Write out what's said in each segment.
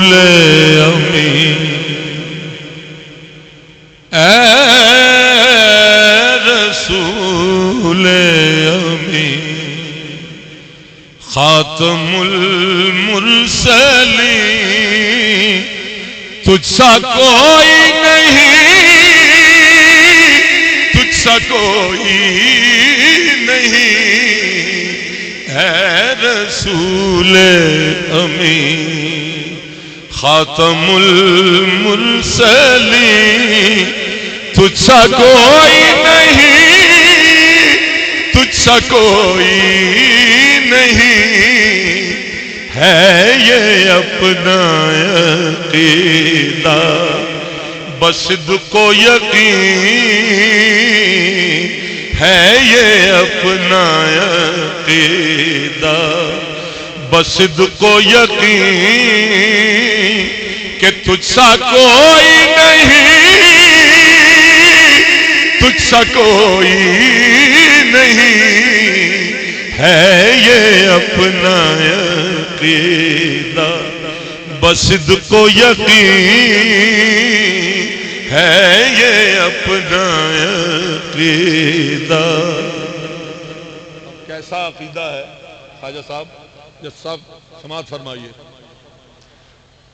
امین اے رسول امین خاتم المرسلین تجھ سا کوئی نہیں تجھ سا کوئی نہیں اے رسول امین خاتم المرسلین تجھ سا کوئی نہیں تجھ سا کوئی نہیں ہے یہ اپنا عقیدہ بس صدق و یقین ہے یہ اپنا عقیدہ بس صدق و یقین کہ تجھ سا کوئی نہیں تجھ سا کوئی نہیں ہے یہ اپنا عقیدہ بس صدق و یقین ہے یہ اپنا عقیدہ. کیسا عقیدہ ہے خواجہ صاحب جس صاحب سماعت فرمائیے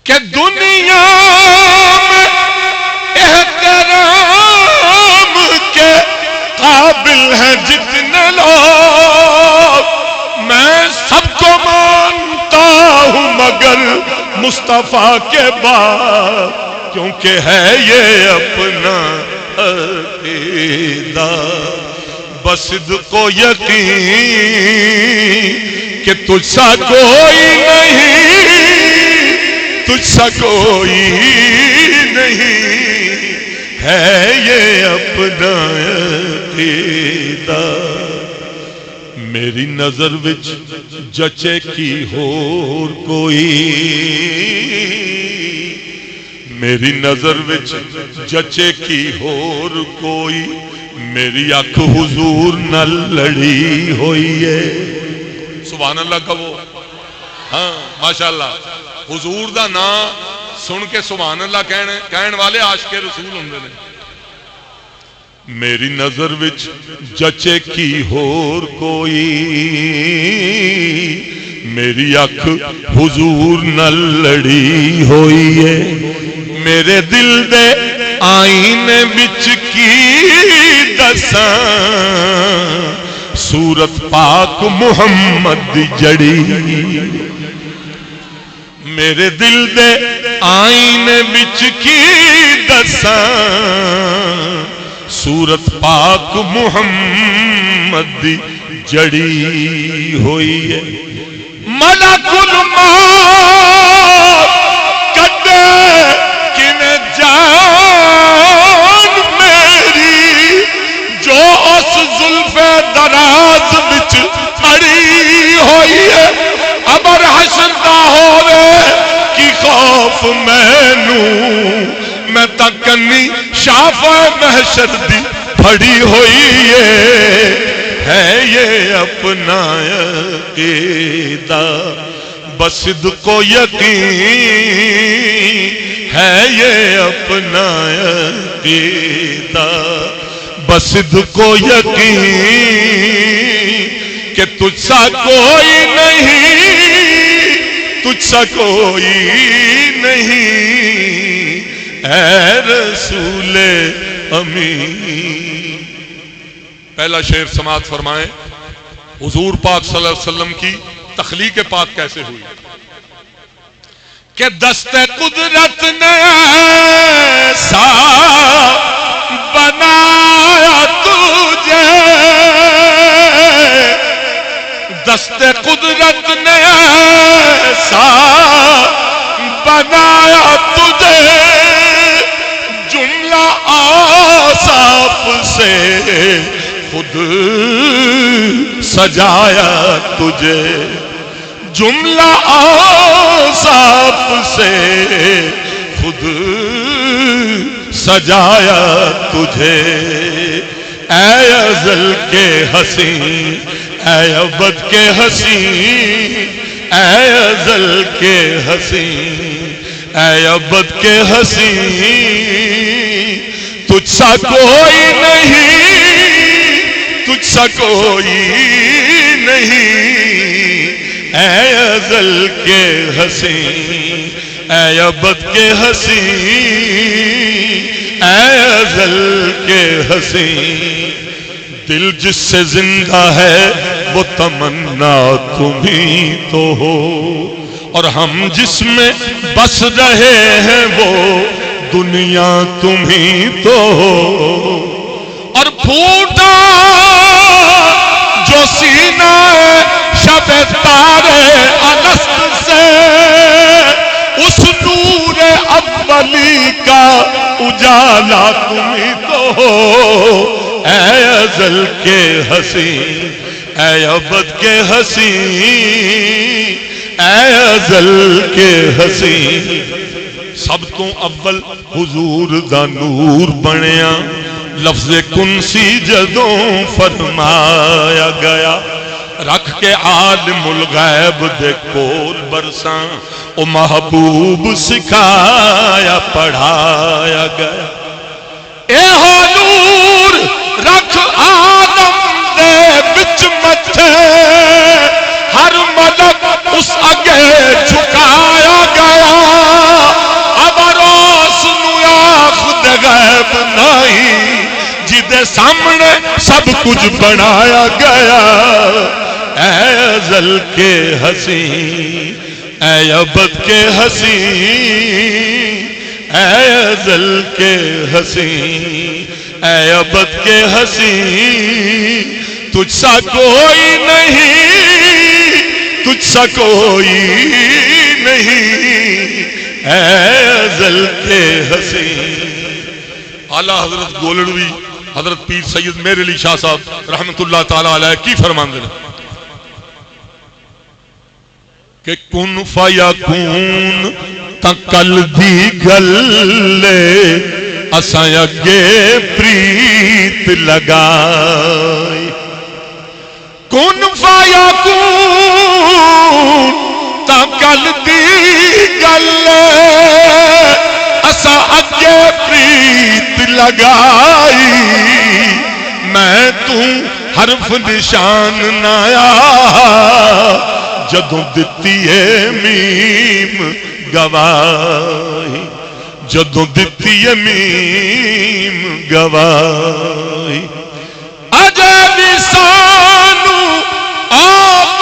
کہ دنیا میں احترام کے قابل ہیں جتنے لوگ میں سب کو مانتا ہوں مگر مصطفیٰ کے بعد کیونکہ ہے یہ اپنا عقیدہ بس صدق و یقین کہ تجھ سا کوئی نہیں تجھ سا کوئی نہیں ہے یہ اپنا عقیدہ. میری نظر وچ جچے کی ہور کوئی میری نظر وچ جچے کی ہور کوئی میری اکھ حضور نال لڑی ہوئی ہے. سبحان اللہ کہو ہاں ماشاءاللہ حضور دا نام سن کے سبحان اللہ کہن والے عاشق رسول ہوندے نے. میری نظر وچ جچے کی ہور کوئی میری اکھ حضور نال لڑی ہوئی ہے. میرے دل دے آئینے وچ کی دساں سورت پاک محمد دی جڑی میرے دل دے آئینے وچ کی دساں سورت پاک محمد دی جڑی ہوئی ہے. ملک الموت کدے کنے جان میری جو اس زلف دراز وچ اڑی ہوئی ہے. ابر حشر دا ہووے کی خوف میں تکنی شافع محشر دی پھڑی ہوئی ہے یہ اپنا عقیدہ بس صدق و یقین ہے یہ اپنا عقیدہ بس صدق و یقین کہ تجھ سا کوئی نہیں تجھ سا کوئی نہیں اے رسول امین. پہلا شعر سماعت فرمائیں. حضور پاک صلی اللہ علیہ وسلم کی تخلیق پاک کیسے ہوئی کہ دست قدرت نے ایسا بنایا تجھے دست قدرت نے ایسا بنایا تجھے جملہ آصاف سے خود سجایا تجھے جملہ آصاف سے خود سجایا تجھے. اے ازل کے حسین اے ابد کے حسین اے ازل کے حسین اے ابد کے ہنسی تجھ سا کوئی نہیں، تجھ سا کوئی نہیں، اے ازل کے ہنسی، اے ابد کے ہنسی، اے ازل کے ہنسی۔ دل جس سے زندہ ہے وہ تمنا تمہیں تو ہو، اور ہم جس میں بس رہے ہیں وہ دنیا تمہیں تو ہو۔ اور پھوٹا جو سینہ شب تارے الست سے، اس نور اولی کا اجالا تمہیں تو ہو۔ اے ازل کے ہنسی، اے ابد کے ہنسی، اے ازل کے ہنسی۔ سب تو اول حضور دا نور بنیا، لفظ کنسی جدوں فرمایا گیا، رکھ کے عالم الغیب دے کول برساں، او محبوب سکھایا پڑھایا گیا۔ اے نور رکھ عالم دے بچ متھے، ہر ملک اس اگے جھکایا گیا، ابروس نو آخ دے غیب نہیں، جدے سامنے سب کچھ بنایا گیا۔ اے ازل کے ہنسی، اے ابد کے ہنسی، اے ازل کے ہنسی، اے ابد کے ہنسی، تجھ سا کوئی نہیں، تجھ سا کوئی نہیں، اے ازل کے ہنسی۔ اعلیٰ حضرت گولڑوی حضرت پیر سید میر علی شاہ صاحب رحمت اللہ تعالی علیہ کی فرماندے کہ کن فیکون تکل دی گلے اساں اگے پریت لگائی، کن فیکون تکل دی گلے اساں اگے پریت لگائی، میں تو حرف نشان نایا جدوں دتی ہے میم گواہی، جدوں دتی ہے میم گواہی۔ اجے بھی سانو آپ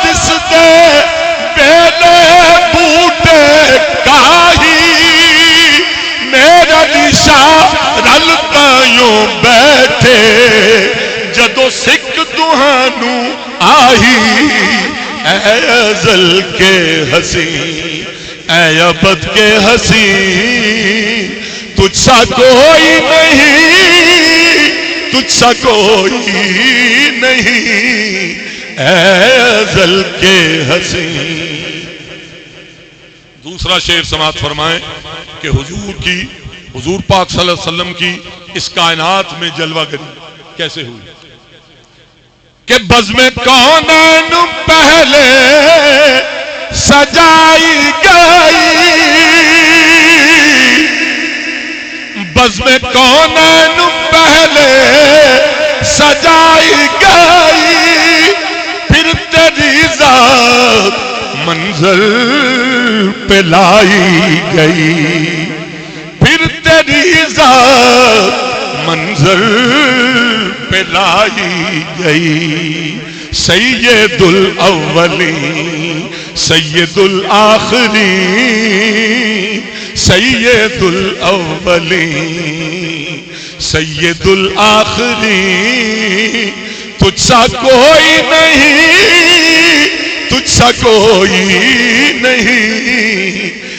دس دے بیلے بوٹے کاہی، میرا نشاں رلتا یوں بیٹھے جدوں سکھ تہانوں آئی۔ اے ازل کے ہنسی، اے ابد کے ہنسی، تجھ سا کوئی نہیں، تجھ سا کوئی نہیں، اے ازل کے ہنسی۔ دوسرا شعر سماعت فرمائیں کہ حضور پاک صلی اللہ علیہ وسلم کی اس کائنات میں جلوہ گری کیسے ہوئی کہ بزم کونین پہلے سجائی گئی، بزم کونین پہلے سجائی گئی، پھر تیری ذات منظر پہ لائی گئی، پھر تیری ذات منظر پہ لائی گئی۔ سید الاولین سید الآخرین، سید الاولین سید الآخرین، تجھ سا کوئی نہیں، تجھ سا کوئی نہیں،